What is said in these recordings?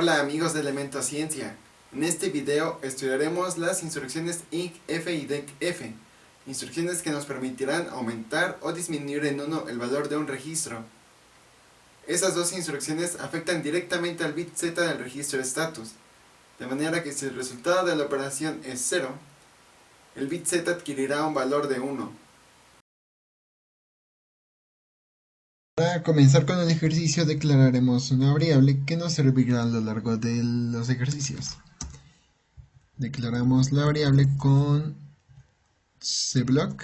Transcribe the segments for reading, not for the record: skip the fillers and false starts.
Hola amigos de Elemento Ciencia. En este video estudiaremos las instrucciones INC-F y DEC-F, instrucciones que nos permitirán aumentar o disminuir en 1 el valor de un registro. Esas dos instrucciones afectan directamente al bit Z del registro status, de manera que si el resultado de la operación es 0, el bit Z adquirirá un valor de 1. Para comenzar con el ejercicio declararemos una variable que nos servirá a lo largo de los ejercicios. Declaramos la variable con cblock.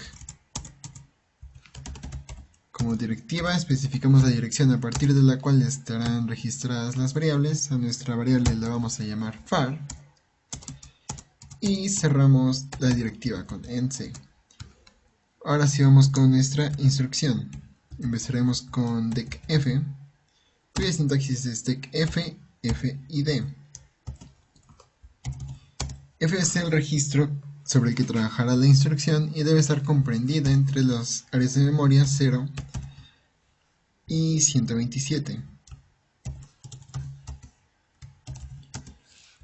Como directiva especificamos la dirección a partir de la cual estarán registradas las variables. A nuestra variable la vamos a llamar var. Y cerramos la directiva con endc. Ahora sí vamos con nuestra instrucción. Empezaremos con decf, cuya sintaxis es decf, f y d. F es el registro sobre el que trabajará la instrucción y debe estar comprendida entre las áreas de memoria 0 y 127.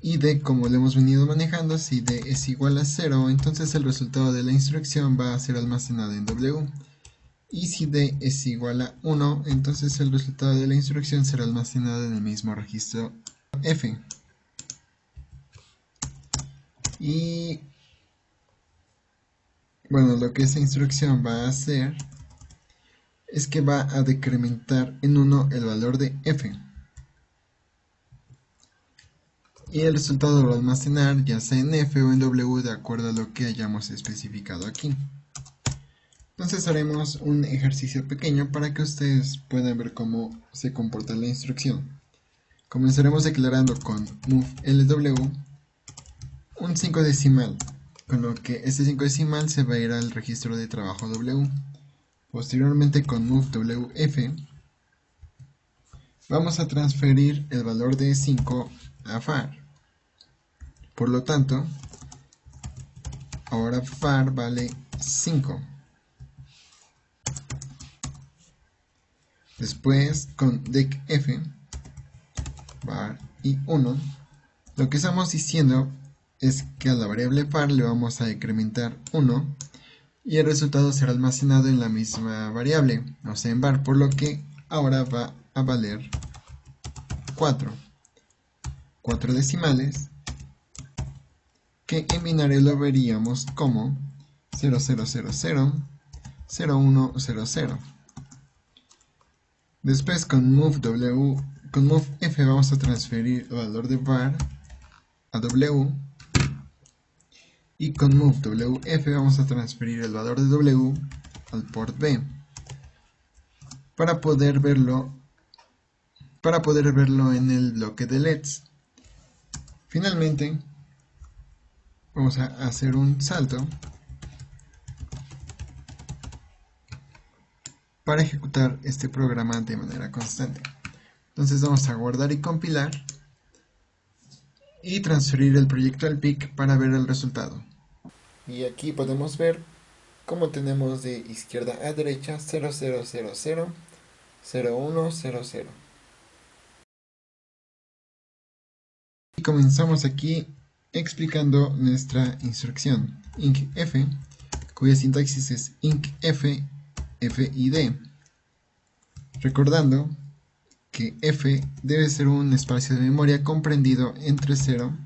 Y D, como lo hemos venido manejando, si D es igual a 0, entonces el resultado de la instrucción va a ser almacenado en W. Y si D es igual a 1, entonces el resultado de la instrucción será almacenado en el mismo registro F. Y bueno, lo que esa instrucción va a hacer es que va a decrementar en 1 el valor de F. Y el resultado lo va a almacenar ya sea en F o en W de acuerdo a lo que hayamos especificado aquí. Entonces haremos un ejercicio pequeño para que ustedes puedan ver cómo se comporta la instrucción. Comenzaremos declarando con moveLW un 5 decimal, con lo que este 5 decimal se va a ir al registro de trabajo W. Posteriormente con moveWF vamos a transferir el valor de 5 a var. Por lo tanto, ahora var vale 5. Después con decf, var y 1, lo que estamos diciendo es que a la variable var le vamos a decrementar 1 y el resultado será almacenado en la misma variable, o sea en var, por lo que ahora va a valer 4 decimales, que en binario lo veríamos como 00000100. Después con moveF vamos a transferir el valor de var a W, y con moveWF vamos a transferir el valor de W al port B para poder verlo en el bloque de LEDs. Finalmente vamos a hacer un salto para ejecutar este programa de manera constante. Entonces vamos a guardar y compilar y transferir el proyecto al PIC para ver el resultado. Y aquí podemos ver cómo tenemos de izquierda a derecha 00000100. Y comenzamos aquí explicando nuestra instrucción INC-F, cuya sintaxis es INC-F, F y D. Recordando que F debe ser un espacio de memoria comprendido entre 0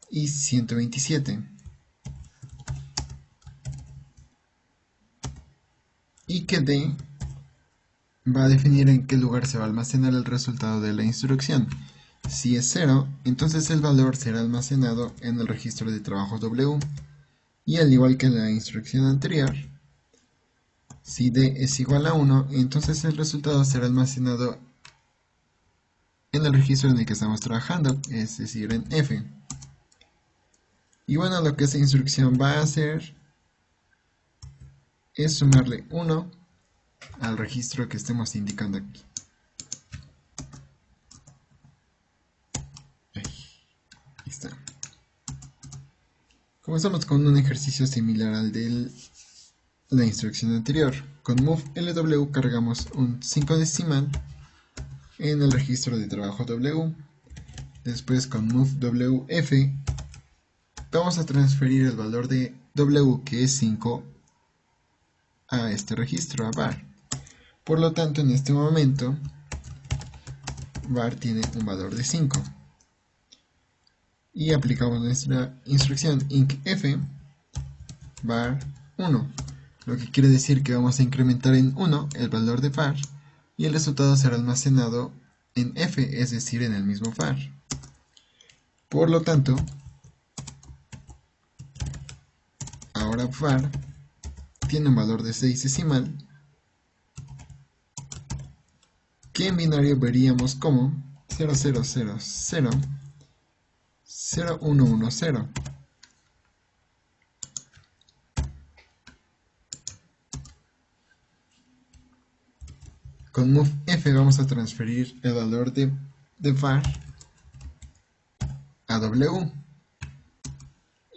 y 127. Y que D va a definir en qué lugar se va a almacenar el resultado de la instrucción. Si es 0, entonces el valor será almacenado en el registro de trabajo W. Y al igual que en la instrucción anterior, si D es igual a 1, entonces el resultado será almacenado en el registro en el que estamos trabajando, es decir, en F. Y bueno, lo que esta instrucción va a hacer es sumarle 1 al registro que estemos indicando aquí. Ahí está. Comenzamos con un ejercicio similar al de la instrucción anterior. Con moveLW cargamos un 5 decimal en el registro de trabajo W. Después con move wf vamos a transferir el valor de w, que es 5, a este registro, a var. Por lo tanto, en este momento var tiene un valor de 5. Y aplicamos nuestra instrucción incf var 1, lo que quiere decir que vamos a incrementar en 1 el valor de var y el resultado será almacenado en f, es decir, en el mismo var. Por lo tanto, ahora var tiene un valor de 6 decimal, que en binario veríamos como 00000110. Con move f vamos a transferir el valor de var a w.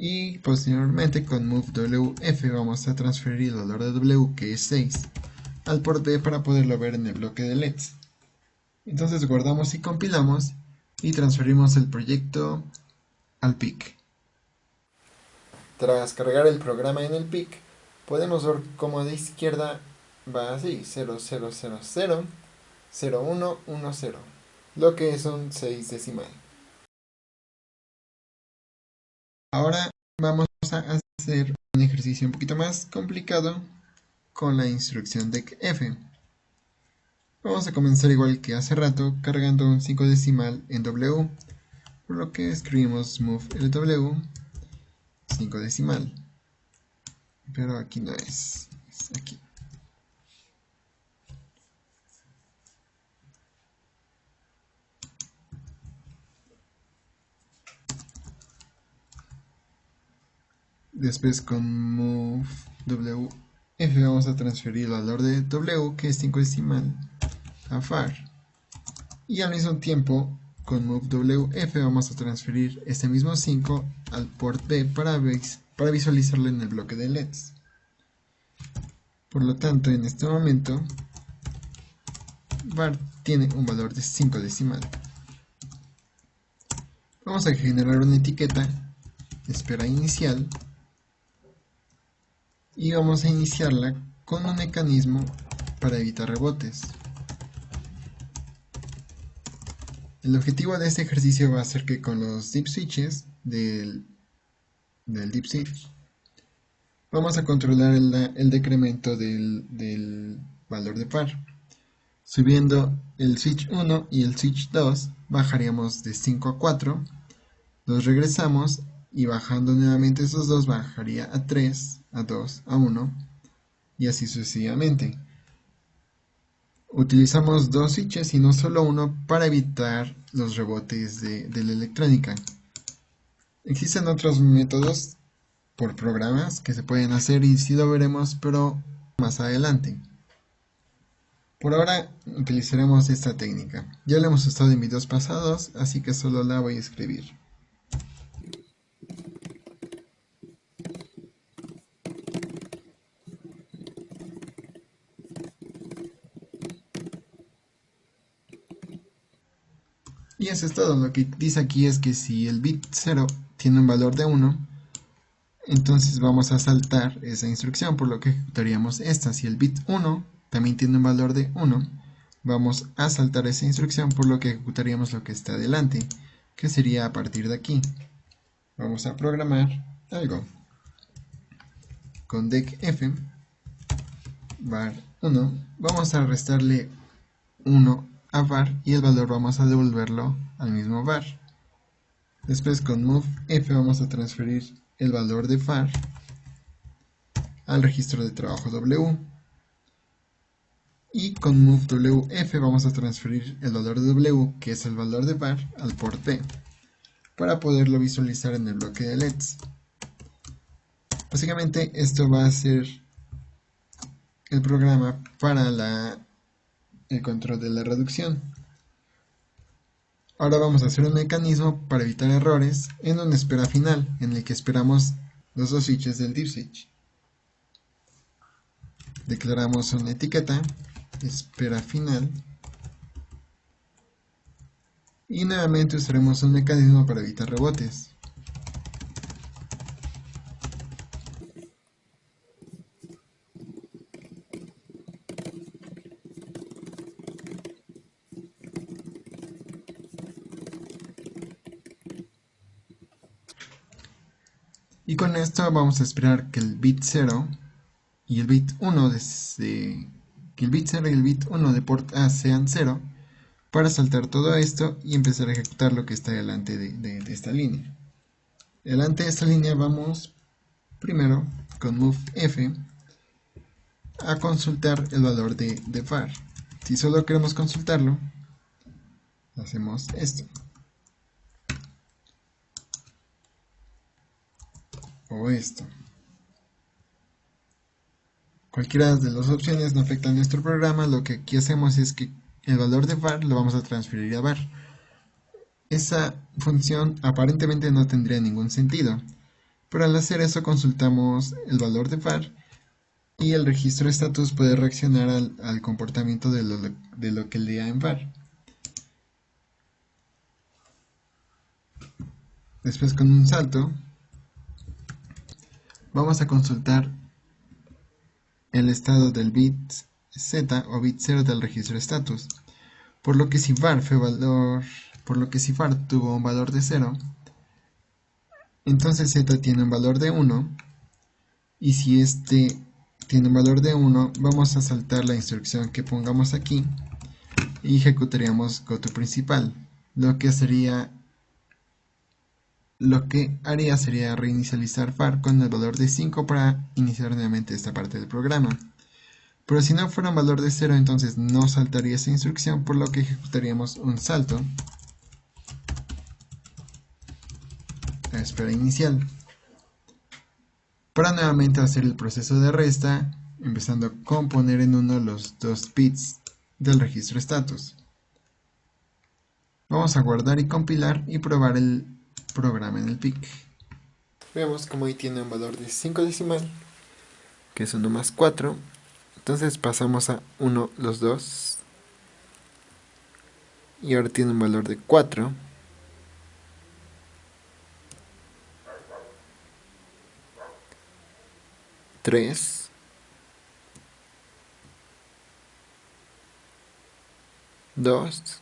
Y posteriormente con move wf vamos a transferir el valor de w, que es 6, al port B para poderlo ver en el bloque de LEDs. Entonces guardamos y compilamos y transferimos el proyecto al PIC. Tras cargar el programa en el PIC, podemos ver cómo de izquierda va así, 00000110, lo que es un 6 decimal. Ahora vamos a hacer un ejercicio un poquito más complicado con la instrucción decf. Vamos a comenzar igual que hace rato, cargando un 5 decimal en w, por lo que escribimos move lw 5 decimal, pero aquí no es aquí. Después con move wf vamos a transferir el valor de w, que es 5 decimal, a var. Y al mismo tiempo con move wf vamos a transferir este mismo 5 al port B para visualizarlo en el bloque de LEDs. Por lo tanto, en este momento var tiene un valor de 5 decimal. Vamos a generar una etiqueta espera inicial y vamos a iniciarla con un mecanismo para evitar rebotes. El objetivo de este ejercicio va a ser que con los dip switches del dip switch vamos a controlar el decremento del valor de var. Subiendo el switch 1 y el switch 2 bajaríamos de 5 a 4, los regresamos y bajando nuevamente esos dos bajaría a 3, a 2, a 1 y así sucesivamente. Utilizamos dos switches y no solo uno para evitar los rebotes de la electrónica. Existen otros métodos por programas que se pueden hacer y sí lo veremos, pero más adelante. Por ahora utilizaremos esta técnica. Ya la hemos usado en videos pasados, así que solo la voy a escribir. Y eso es todo. Lo que dice aquí es que si el bit 0 tiene un valor de 1, entonces vamos a saltar esa instrucción, por lo que ejecutaríamos esta. Si el bit 1 también tiene un valor de 1, vamos a saltar esa instrucción, por lo que ejecutaríamos lo que está adelante, que sería a partir de aquí. Vamos a programar algo. Con decf var 1 vamos a restarle 1 a var y el valor vamos a devolverlo al mismo var. Después con move f vamos a transferir el valor de var al registro de trabajo w. Y con move wf vamos a transferir el valor de w, que es el valor de var, al port B, para poderlo visualizar en el bloque de LEDs. Básicamente esto va a ser el programa para el control de la reducción. Ahora vamos a hacer un mecanismo para evitar errores en una espera final, en el que esperamos los dos switches del dip switch. Declaramos una etiqueta, espera final, Y nuevamente usaremos un mecanismo para evitar rebotes. Y con esto vamos a esperar que el bit 0 y el bit 1 de port A sean 0 para saltar todo esto y empezar a ejecutar lo que está delante de esta línea. Delante de esta línea vamos primero con move F a consultar el valor de var. Si solo queremos consultarlo, hacemos esto. O esto. Cualquiera de las opciones no afecta a nuestro programa. Lo que aquí hacemos es que el valor de var lo vamos a transferir a var. Esa función aparentemente no tendría ningún sentido, pero al hacer eso consultamos el valor de var y el registro de status puede reaccionar al comportamiento de lo que lea en var. Después, con un salto, vamos a consultar el estado del bit z o bit 0 del registro de status, por lo que si var tuvo un valor de 0, entonces z tiene un valor de 1, y si este tiene un valor de 1, vamos a saltar la instrucción que pongamos aquí y ejecutaríamos goToPrincipal. Lo que haría sería reinicializar var con el valor de 5 para iniciar nuevamente esta parte del programa. Pero si no fuera un valor de 0, entonces no saltaría esa instrucción, por lo que ejecutaríamos un salto a espera inicial para nuevamente hacer el proceso de resta, empezando con poner en 1 los 2 bits del registro status. Vamos a guardar y compilar y probar el programa en el PIC. Vemos como ahí tiene un valor de 5 decimal, que es 1 más 4. Entonces pasamos a 1 los 2. Y ahora tiene un valor de 4. Tres. 2.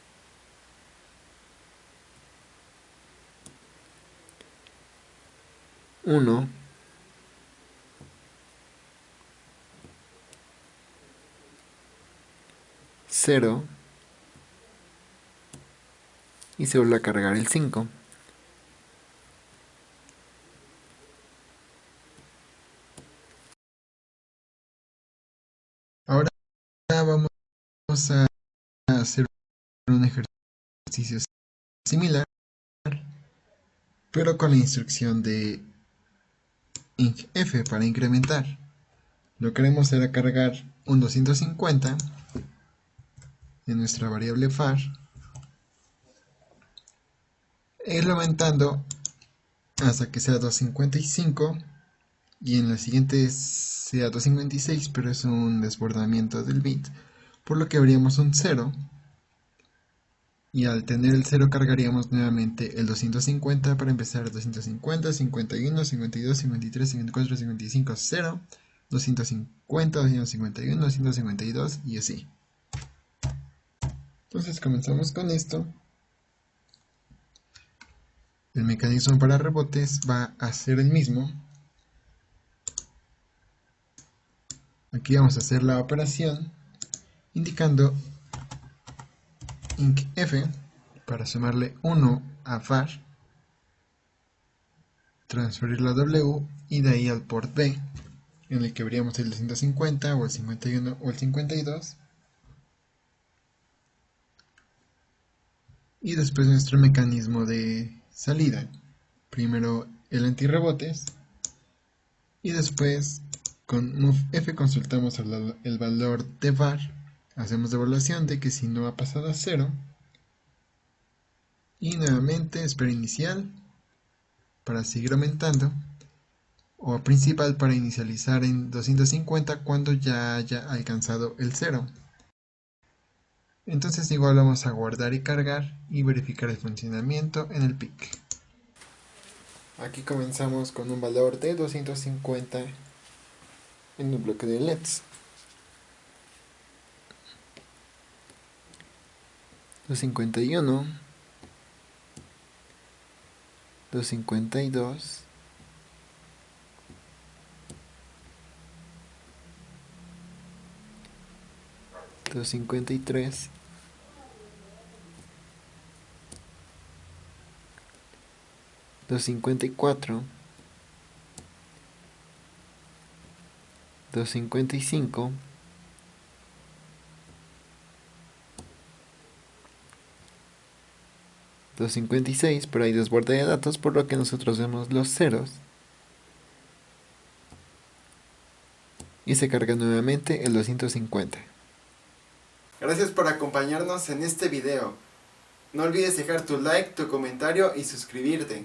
1. 0. Y se vuelve a cargar el 5. Ahora vamos a hacer un ejercicio similar, pero con la instrucción de incf para incrementar. Lo que haremos será cargar un 250 en nuestra variable var e irlo aumentando hasta que sea 255 y en la siguiente sea 256, pero es un desbordamiento del bit, por lo que habríamos un 0 y al tener el 0 cargaríamos nuevamente el 250 para empezar 250, 51, 52, 53, 54, 55, 0, 250, 251, 252 y así. Entonces comenzamos con esto. El mecanismo para rebotes va a ser el mismo. Aquí vamos a hacer la operación indicando incf para sumarle 1 a var, transferir la w y de ahí al port B, en el que veríamos el 250 o el 51 o el 52. Y después nuestro mecanismo de salida. Primero el antirrebotes y después con moveF consultamos el valor de var, hacemos evaluación de que si no ha pasado a 0 y nuevamente espera inicial para seguir aumentando o principal para inicializar en 250 cuando ya haya alcanzado el 0. Entonces igual vamos a guardar y cargar y verificar el funcionamiento en el PIC. Aquí comenzamos con un valor de 250 en un bloque de LEDs. 251, 252, 253, 254, 255, 256, pero hay desborde de datos, por lo que nosotros vemos los ceros. Y se carga nuevamente el 250. Gracias por acompañarnos en este video. No olvides dejar tu like, tu comentario y suscribirte.